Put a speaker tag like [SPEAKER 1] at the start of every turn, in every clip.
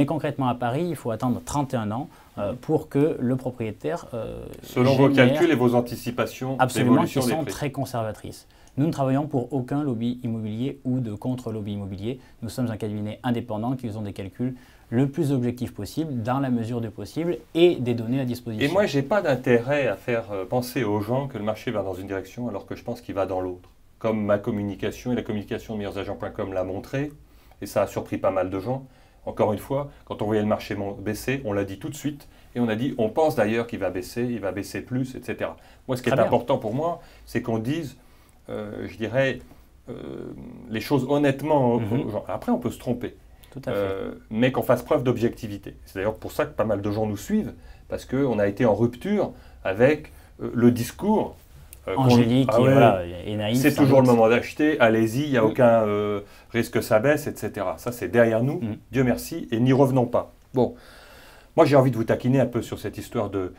[SPEAKER 1] Mais concrètement à Paris, il faut attendre 31 ans pour que le propriétaire
[SPEAKER 2] selon vos calculs et vos anticipations
[SPEAKER 1] absolument qui
[SPEAKER 2] d'évolution des
[SPEAKER 1] sont
[SPEAKER 2] prix.
[SPEAKER 1] très conservatrices. Nous ne travaillons pour aucun lobby immobilier ou de contre-lobby immobilier. Nous sommes un cabinet indépendant qui faisons des calculs le plus objectif possible, dans la mesure du possible, et des données à disposition.
[SPEAKER 2] Et moi, je n'ai pas d'intérêt à faire penser aux gens que le marché va dans une direction alors que je pense qu'il va dans l'autre. Comme ma communication et la communication de meilleursagents.com l'a montré, et ça a surpris pas mal de gens. Encore une fois, quand on voyait le marché baisser, on l'a dit tout de suite, et on a dit, on pense d'ailleurs qu'il va baisser plus, etc. Moi, ce qui est important pour moi, c'est qu'on dise, je dirais, les choses honnêtement aux gens. Après, on peut se tromper.
[SPEAKER 1] Tout à fait.
[SPEAKER 2] Mais qu'on fasse preuve d'objectivité. C'est d'ailleurs pour ça que pas mal de gens nous suivent, parce qu'on a été en rupture avec le discours
[SPEAKER 1] angélique et naïf.
[SPEAKER 2] C'est toujours le moment d'acheter, allez-y, il n'y a aucun risque que ça baisse, etc. Ça, c'est derrière nous, Dieu merci, et n'y revenons pas. Bon, moi j'ai envie de vous taquiner un peu sur cette histoire de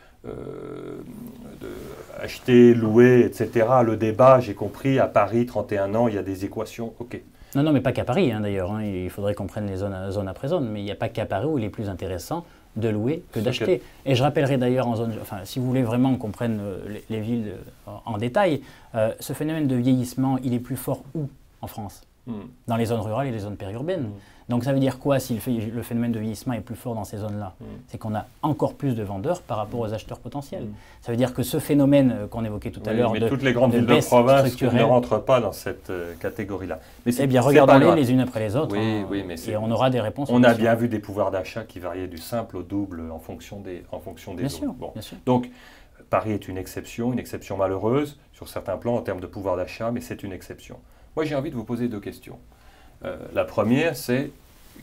[SPEAKER 2] acheter, louer, etc. Le débat, j'ai compris, à Paris, 31 ans, il y a des équations, ok.
[SPEAKER 1] Non, mais pas qu'à Paris d'ailleurs. Il faudrait qu'on prenne les zone après zone. Mais il n'y a pas qu'à Paris où il est plus intéressant de louer que d'acheter. Et je rappellerai d'ailleurs en zone, enfin, si vous voulez vraiment qu'on prenne les villes en détail, ce phénomène de vieillissement, il est plus fort où en France? Dans les zones rurales et les zones périurbaines. Donc ça veut dire quoi si le phénomène de vieillissement est plus fort dans ces zones-là? C'est qu'on a encore plus de vendeurs par rapport aux acheteurs potentiels. Ça veut dire que ce phénomène qu'on évoquait tout à l'heure
[SPEAKER 2] mais toutes les grandes villes de province ne rentrent pas dans cette catégorie-là.
[SPEAKER 1] Eh bien, regardons-les les unes après les autres
[SPEAKER 2] et
[SPEAKER 1] on aura des réponses.
[SPEAKER 2] On a bien vu des pouvoirs d'achat qui variaient du simple au double en fonction des
[SPEAKER 1] bien
[SPEAKER 2] zones.
[SPEAKER 1] Bien sûr.
[SPEAKER 2] Donc, Paris est une exception malheureuse sur certains plans en termes de pouvoir d'achat, mais c'est une exception. Moi, j'ai envie de vous poser deux questions. La première, c'est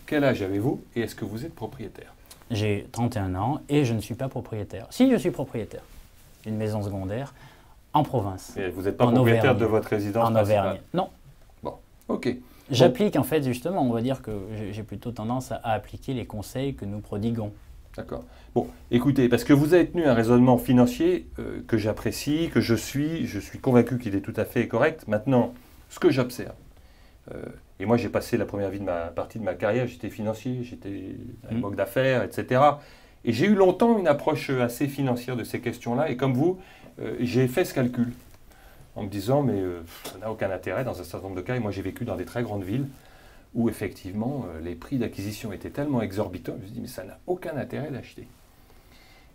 [SPEAKER 2] quel âge avez-vous et est-ce que vous êtes propriétaire?
[SPEAKER 1] J'ai 31 ans et je ne suis pas propriétaire. Si, je suis propriétaire d'une maison secondaire en province.
[SPEAKER 2] Et vous n'êtes pas propriétaire de votre résidence
[SPEAKER 1] en Auvergne? Non.
[SPEAKER 2] Bon, ok.
[SPEAKER 1] J'applique en fait justement, on va dire que j'ai plutôt tendance à appliquer les conseils que nous prodiguons.
[SPEAKER 2] D'accord. Bon, écoutez, parce que vous avez tenu un raisonnement financier que j'apprécie, que je suis convaincu qu'il est tout à fait correct. Maintenant, ce que j'observe, et moi j'ai passé la première partie de ma carrière, j'étais financier, j'étais à une banque d'affaires, etc. Et j'ai eu longtemps une approche assez financière de ces questions-là, et comme vous, j'ai fait ce calcul, en me disant, mais ça n'a aucun intérêt dans un certain nombre de cas, et moi j'ai vécu dans des très grandes villes, où effectivement les prix d'acquisition étaient tellement exorbitants, je me suis dit, mais ça n'a aucun intérêt d'acheter.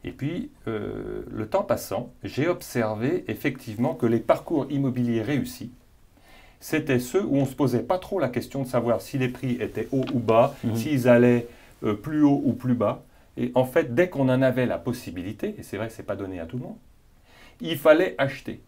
[SPEAKER 2] Et puis, le temps passant, j'ai observé effectivement que les parcours immobiliers réussis, c'était ceux où on ne se posait pas trop la question de savoir si les prix étaient hauts ou bas, s'ils allaient plus haut ou plus bas. Et en fait, dès qu'on en avait la possibilité, et c'est vrai que ce n'est pas donné à tout le monde, il fallait acheter.